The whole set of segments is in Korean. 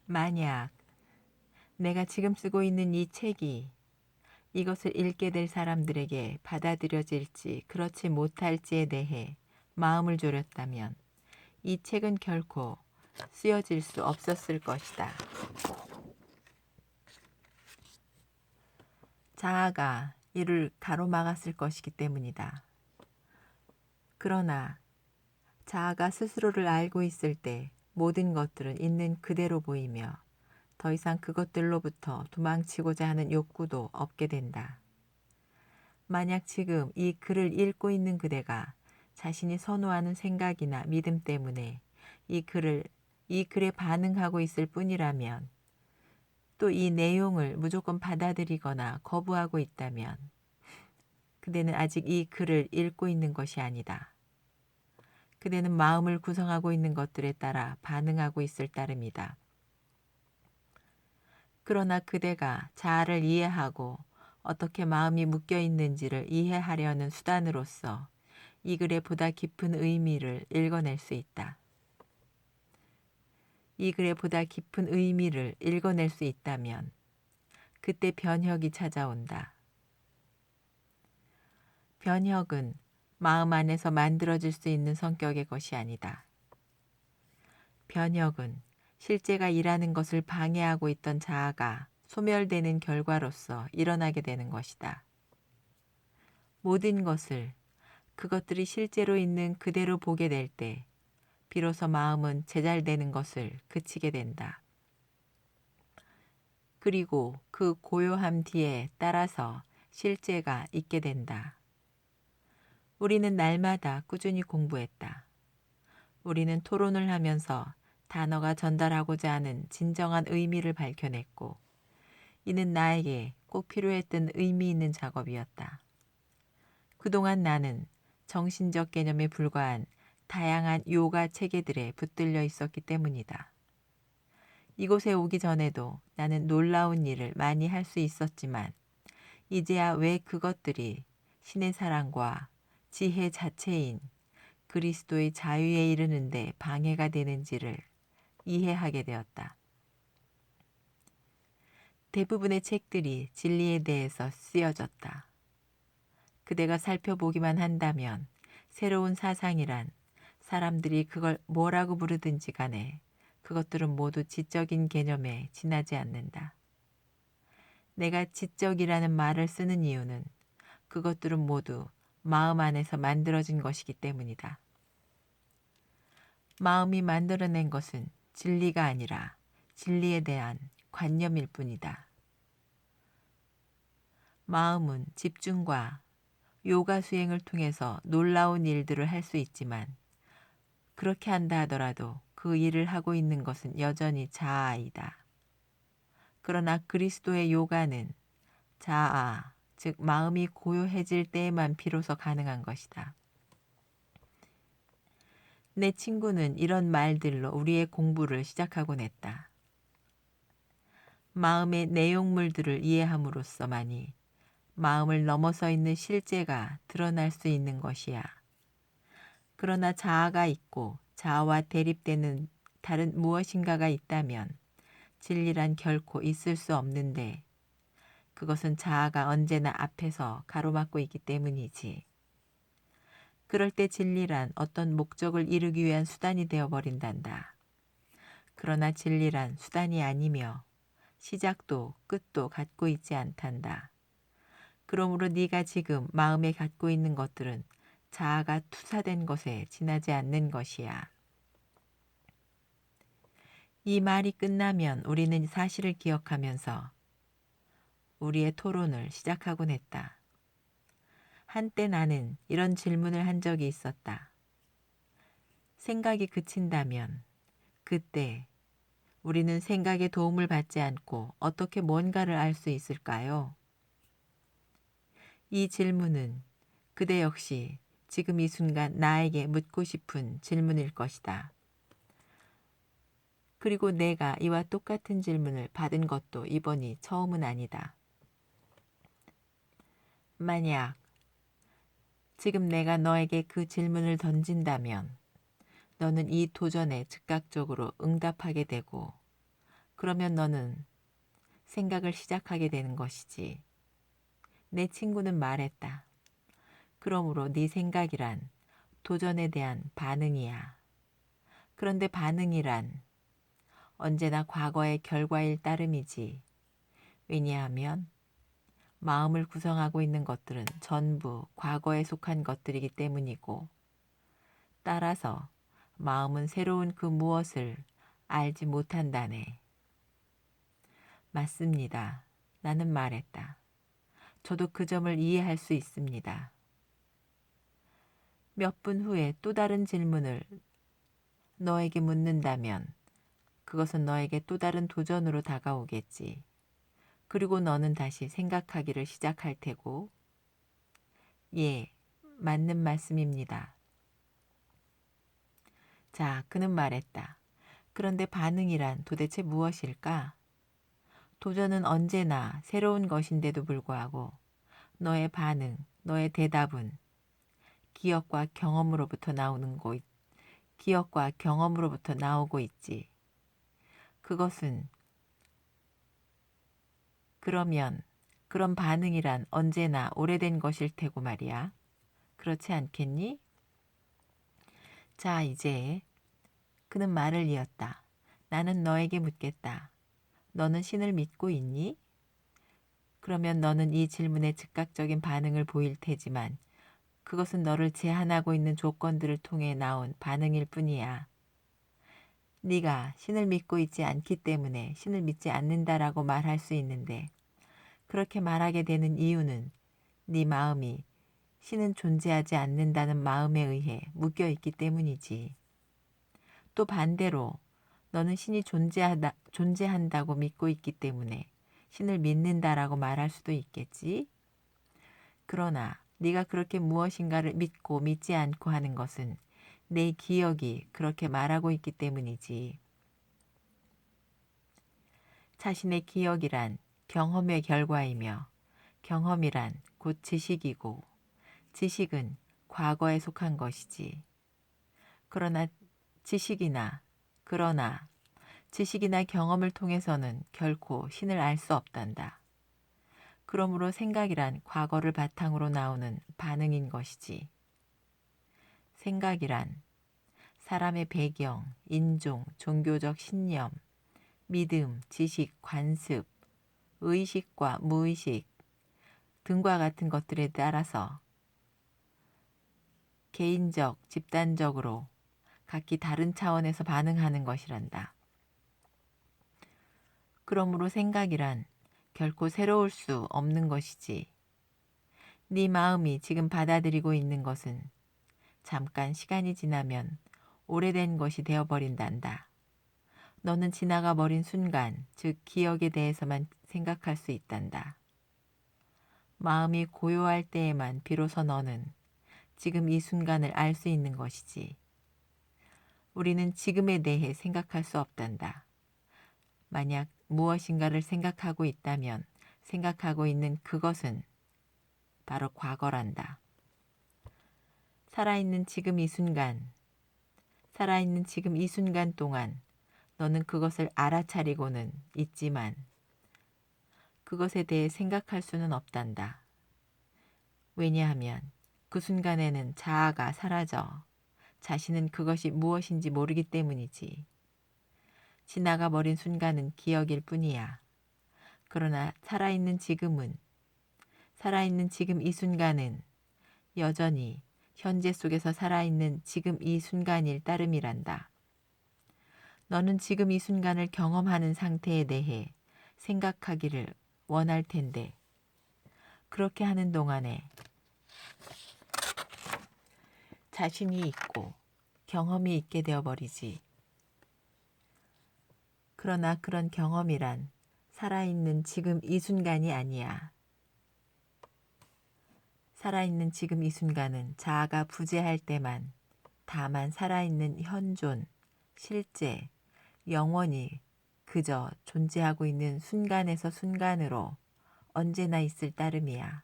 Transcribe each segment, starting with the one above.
만약 내가 지금 쓰고 있는 이 책이 이것을 읽게 될 사람들에게 받아들여질지 그렇지 못할지에 대해 마음을 졸였다면 이 책은 결코 쓰여질 수 없었을 것이다. 자아가 이를 가로막았을 것이기 때문이다. 그러나 자아가 스스로를 알고 있을 때 모든 것들은 있는 그대로 보이며 더 이상 그것들로부터 도망치고자 하는 욕구도 없게 된다. 만약 지금 이 글을 읽고 있는 그대가 자신이 선호하는 생각이나 믿음 때문에 이 글에 반응하고 있을 뿐이라면, 또 이 내용을 무조건 받아들이거나 거부하고 있다면 그대는 아직 이 글을 읽고 있는 것이 아니다. 그대는 마음을 구성하고 있는 것들에 따라 반응하고 있을 따름이다. 그러나 그대가 자아를 이해하고 어떻게 마음이 묶여 있는지를 이해하려는 수단으로서 이 글의 보다 깊은 의미를 읽어낼 수 있다. 이 글의 보다 깊은 의미를 읽어낼 수 있다면 그때 변혁이 찾아온다. 변혁은 마음 안에서 만들어질 수 있는 성격의 것이 아니다. 변혁은 실제가 일하는 것을 방해하고 있던 자아가 소멸되는 결과로서 일어나게 되는 것이다. 모든 것을 그것들이 실제로 있는 그대로 보게 될 때 비로소 마음은 제잘되는 것을 그치게 된다. 그리고 그 고요함 뒤에 따라서 실제가 있게 된다. 우리는 날마다 꾸준히 공부했다. 우리는 토론을 하면서 단어가 전달하고자 하는 진정한 의미를 밝혀냈고, 이는 나에게 꼭 필요했던 의미 있는 작업이었다. 그동안 나는 정신적 개념에 불과한 다양한 요가 체계들에 붙들려 있었기 때문이다. 이곳에 오기 전에도 나는 놀라운 일을 많이 할 수 있었지만 이제야 왜 그것들이 신의 사랑과 지혜 자체인 그리스도의 자유에 이르는데 방해가 되는지를 이해하게 되었다. 대부분의 책들이 진리에 대해서 쓰여졌다. 그대가 살펴보기만 한다면 새로운 사상이란 사람들이 그걸 뭐라고 부르든지 간에 그것들은 모두 지적인 개념에 지나지 않는다. 내가 지적이라는 말을 쓰는 이유는 그것들은 모두 마음 안에서 만들어진 것이기 때문이다. 마음이 만들어낸 것은 진리가 아니라 진리에 대한 관념일 뿐이다. 마음은 집중과 요가 수행을 통해서 놀라운 일들을 할 수 있지만 그렇게 한다 하더라도 그 일을 하고 있는 것은 여전히 자아이다. 그러나 그리스도의 요가는 자아, 즉 마음이 고요해질 때에만 비로소 가능한 것이다. 내 친구는 이런 말들로 우리의 공부를 시작하곤 했다. 마음의 내용물들을 이해함으로써만이 마음을 넘어서 있는 실제가 드러날 수 있는 것이야. 그러나 자아가 있고 자아와 대립되는 다른 무엇인가가 있다면 진리란 결코 있을 수 없는데 그것은 자아가 언제나 앞에서 가로막고 있기 때문이지. 그럴 때 진리란 어떤 목적을 이루기 위한 수단이 되어버린단다. 그러나 진리란 수단이 아니며 시작도 끝도 갖고 있지 않단다. 그러므로 네가 지금 마음에 갖고 있는 것들은 자아가 투사된 것에 지나지 않는 것이야. 이 말이 끝나면 우리는 사실을 기억하면서 우리의 토론을 시작하곤 했다. 한때 나는 이런 질문을 한 적이 있었다. 생각이 그친다면 그때 우리는 생각의 도움을 받지 않고 어떻게 뭔가를 알 수 있을까요? 이 질문은 그대 역시 지금 이 순간 나에게 묻고 싶은 질문일 것이다. 그리고 내가 이와 똑같은 질문을 받은 것도 이번이 처음은 아니다. 만약 지금 내가 너에게 그 질문을 던진다면 너는 이 도전에 즉각적으로 응답하게 되고 그러면 너는 생각을 시작하게 되는 것이지. 내 친구는 말했다. 그러므로 네 생각이란 도전에 대한 반응이야. 그런데 반응이란 언제나 과거의 결과일 따름이지. 왜냐하면 마음을 구성하고 있는 것들은 전부 과거에 속한 것들이기 때문이고, 따라서 마음은 새로운 그 무엇을 알지 못한다네. 맞습니다. 나는 말했다. 저도 그 점을 이해할 수 있습니다. 몇 분 후에 또 다른 질문을 너에게 묻는다면 그것은 너에게 또 다른 도전으로 다가오겠지. 그리고 너는 다시 생각하기를 시작할 테고, 예, 맞는 말씀입니다. 자, 그는 말했다. 그런데 반응이란 도대체 무엇일까? 도전은 언제나 새로운 것인데도 불구하고 너의 반응, 너의 대답은 기억과 경험으로부터 기억과 경험으로부터 나오고 있지. 그것은 그러면 그런 반응이란 언제나 오래된 것일 테고 말이야. 그렇지 않겠니? 자, 이제 그는 말을 이었다. 나는 너에게 묻겠다. 너는 신을 믿고 있니? 그러면 너는 이 질문에 즉각적인 반응을 보일 테지만 그것은 너를 제한하고 있는 조건들을 통해 나온 반응일 뿐이야. 네가 신을 믿고 있지 않기 때문에 신을 믿지 않는다라고 말할 수 있는데, 그렇게 말하게 되는 이유는 네 마음이 신은 존재하지 않는다는 마음에 의해 묶여 있기 때문이지. 또 반대로 너는 신이 존재한다고 믿고 있기 때문에 신을 믿는다라고 말할 수도 있겠지. 그러나 네가 그렇게 무엇인가를 믿고 믿지 않고 하는 것은 내 기억이 그렇게 말하고 있기 때문이지. 자신의 기억이란 경험의 결과이며, 경험이란 곧 지식이고, 지식은 과거에 속한 것이지. 그러나 지식이나 그러나 지식이나 경험을 통해서는 결코 신을 알 수 없단다. 그러므로 생각이란 과거를 바탕으로 나오는 반응인 것이지. 생각이란 사람의 배경, 인종, 종교적 신념, 믿음, 지식, 관습, 의식과 무의식 등과 같은 것들에 따라서 개인적, 집단적으로 각기 다른 차원에서 반응하는 것이란다. 그러므로 생각이란 결코 새로울 수 없는 것이지. 네 마음이 지금 받아들이고 있는 것은 잠깐 시간이 지나면 오래된 것이 되어버린단다. 너는 지나가 버린 순간, 즉 기억에 대해서만 생각할 수 있단다. 마음이 고요할 때에만 비로소 너는 지금 이 순간을 알 수 있는 것이지. 우리는 지금에 대해 생각할 수 없단다. 만약 무엇인가를 생각하고 있다면 생각하고 있는 그것은 바로 과거란다. 살아있는 지금 이 순간, 살아있는 지금 이 순간 동안 너는 그것을 알아차리고는 있지만 그것에 대해 생각할 수는 없단다. 왜냐하면 그 순간에는 자아가 사라져 자신은 그것이 무엇인지 모르기 때문이지. 지나가 버린 순간은 기억일 뿐이야. 그러나 살아있는 지금 이 순간은 여전히 현재 속에서 살아있는 지금 이 순간일 따름이란다. 너는 지금 이 순간을 경험하는 상태에 대해 생각하기를 원할 텐데, 그렇게 하는 동안에 자신이 있고 경험이 있게 되어버리지. 그러나 그런 경험이란 살아있는 지금 이 순간이 아니야. 살아있는 지금 이 순간은 자아가 부재할 때만, 다만 살아있는 현존, 실제, 영원히 그저 존재하고 있는 순간에서 순간으로 언제나 있을 따름이야.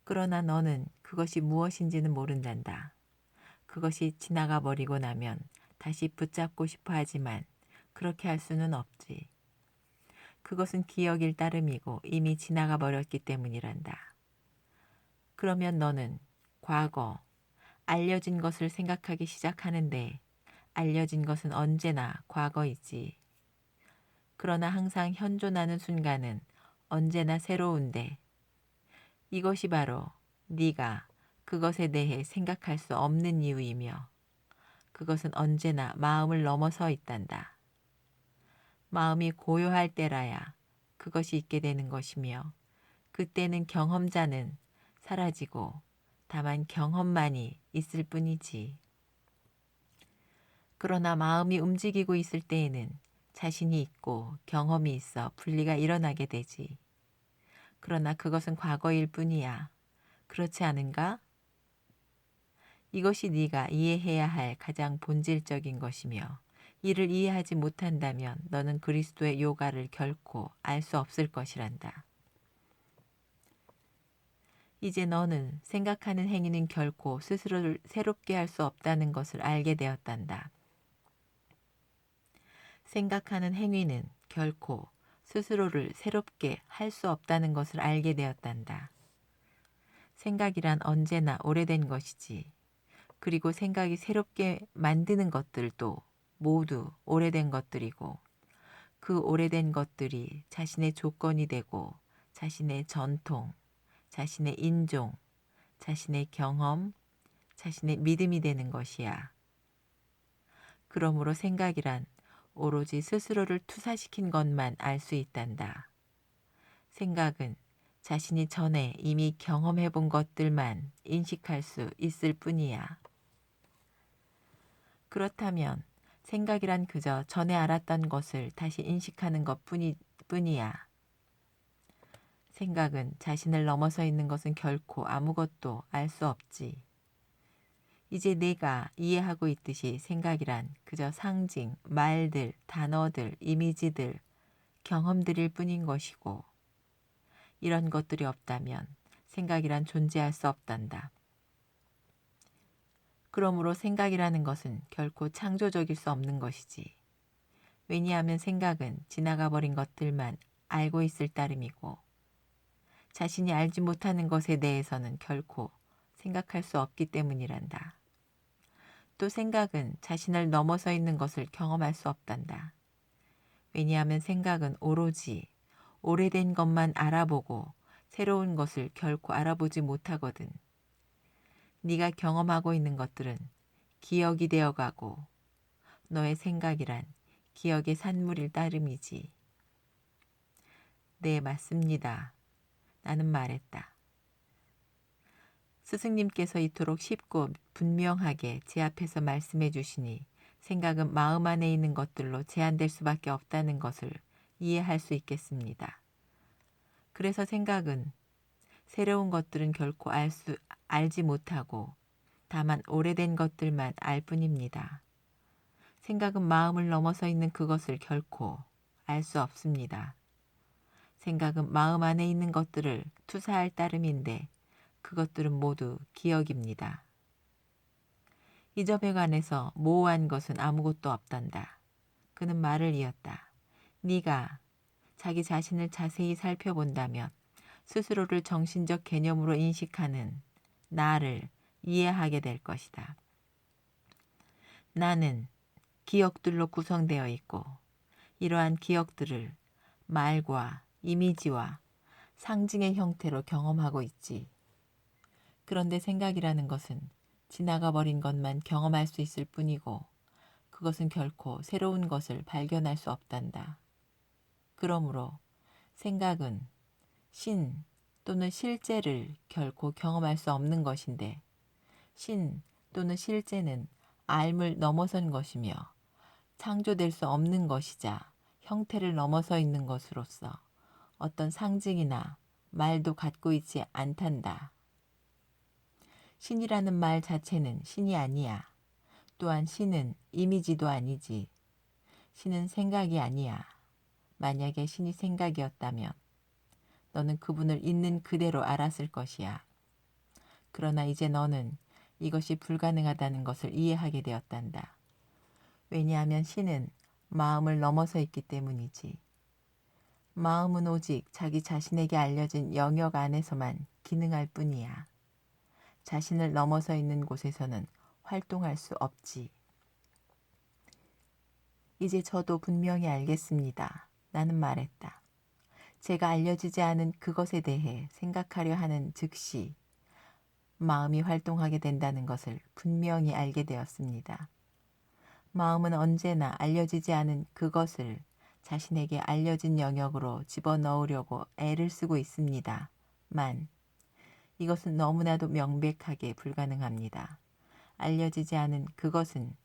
그러나 너는 그것이 무엇인지는 모른단다. 그것이 지나가 버리고 나면 다시 붙잡고 싶어 하지만 그렇게 할 수는 없지. 그것은 기억일 따름이고 이미 지나가 버렸기 때문이란다. 그러면 너는 과거, 알려진 것을 생각하기 시작하는데 알려진 것은 언제나 과거이지. 그러나 항상 현존하는 순간은 언제나 새로운데 이것이 바로 네가 그것에 대해 생각할 수 없는 이유이며 그것은 언제나 마음을 넘어서 있단다. 마음이 고요할 때라야 그것이 있게 되는 것이며 그때는 경험자는 사라지고 다만 경험만이 있을 뿐이지. 그러나 마음이 움직이고 있을 때에는 자신이 있고 경험이 있어 분리가 일어나게 되지. 그러나 그것은 과거일 뿐이야. 그렇지 않은가? 이것이 네가 이해해야 할 가장 본질적인 것이며 이를 이해하지 못한다면 너는 그리스도의 요가를 결코 알 수 없을 것이란다. 이제 너는 생각하는 행위는 결코 스스로를 새롭게 할 수 없다는 것을 알게 되었단다. 생각하는 행위는 결코 스스로를 새롭게 할 수 없다는 것을 알게 되었단다. 생각이란 언제나 오래된 것이지. 그리고 생각이 새롭게 만드는 것들도 모두 오래된 것들이고 그 오래된 것들이 자신의 조건이 되고 자신의 전통, 자신의 인종, 자신의 경험, 자신의 믿음이 되는 것이야. 그러므로 생각이란 오로지 스스로를 투사시킨 것만 알 수 있단다. 생각은 자신이 전에 이미 경험해 본 것들만 인식할 수 있을 뿐이야. 그렇다면 생각이란 그저 전에 알았던 것을 다시 인식하는 뿐이야. 생각은 자신을 넘어서 있는 것은 결코 아무것도 알 수 없지. 이제 내가 이해하고 있듯이 생각이란 그저 상징, 말들, 단어들, 이미지들, 경험들일 뿐인 것이고 이런 것들이 없다면 생각이란 존재할 수 없단다. 그러므로 생각이라는 것은 결코 창조적일 수 없는 것이지. 왜냐하면 생각은 지나가 버린 것들만 알고 있을 따름이고 자신이 알지 못하는 것에 대해서는 결코 생각할 수 없기 때문이란다. 또 생각은 자신을 넘어서 있는 것을 경험할 수 없단다. 왜냐하면 생각은 오로지 오래된 것만 알아보고 새로운 것을 결코 알아보지 못하거든. 네가 경험하고 있는 것들은 기억이 되어가고 너의 생각이란 기억의 산물일 따름이지. 네, 맞습니다. 나는 말했다. 스승님께서 이토록 쉽고 분명하게 제 앞에서 말씀해 주시니 생각은 마음 안에 있는 것들로 제한될 수밖에 없다는 것을 이해할 수 있겠습니다. 그래서 생각은 새로운 것들은 결코 알지 못하고 다만 오래된 것들만 알 뿐입니다. 생각은 마음을 넘어서 있는 그것을 결코 알 수 없습니다. 생각은 마음 안에 있는 것들을 투사할 따름인데 그것들은 모두 기억입니다. 이 점에 관해서 모호한 것은 아무것도 없단다. 그는 말을 이었다. 네가 자기 자신을 자세히 살펴본다면 스스로를 정신적 개념으로 인식하는 나를 이해하게 될 것이다. 나는 기억들로 구성되어 있고 이러한 기억들을 말과 이미지와 상징의 형태로 경험하고 있지. 그런데 생각이라는 것은 지나가 버린 것만 경험할 수 있을 뿐이고 그것은 결코 새로운 것을 발견할 수 없단다. 그러므로 생각은 신 또는 실제를 결코 경험할 수 없는 것인데 신 또는 실제는 알을 넘어선 것이며 창조될 수 없는 것이자 형태를 넘어서 있는 것으로서 어떤 상징이나 말도 갖고 있지 않단다. 신이라는 말 자체는 신이 아니야. 또한 신은 이미지도 아니지. 신은 생각이 아니야. 만약에 신이 생각이었다면 너는 그분을 있는 그대로 알았을 것이야. 그러나 이제 너는 이것이 불가능하다는 것을 이해하게 되었단다. 왜냐하면 신은 마음을 넘어서 있기 때문이지. 마음은 오직 자기 자신에게 알려진 영역 안에서만 기능할 뿐이야. 자신을 넘어서 있는 곳에서는 활동할 수 없지. 이제 저도 분명히 알겠습니다. 나는 말했다. 제가 알려지지 않은 그것에 대해 생각하려 하는 즉시 마음이 활동하게 된다는 것을 분명히 알게 되었습니다. 마음은 언제나 알려지지 않은 그것을 자신에게 알려진 영역으로 집어넣으려고 애를 쓰고 있습니다. 만, 이것은 너무나도 명백하게 불가능합니다. 알려지지 않은 그것은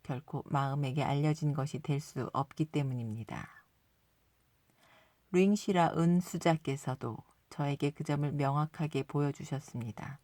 결코 마음에게 알려진 것이 될 수 없기 때문입니다. 링시라 은수자께서도 저에게 그 점을 명확하게 보여주셨습니다.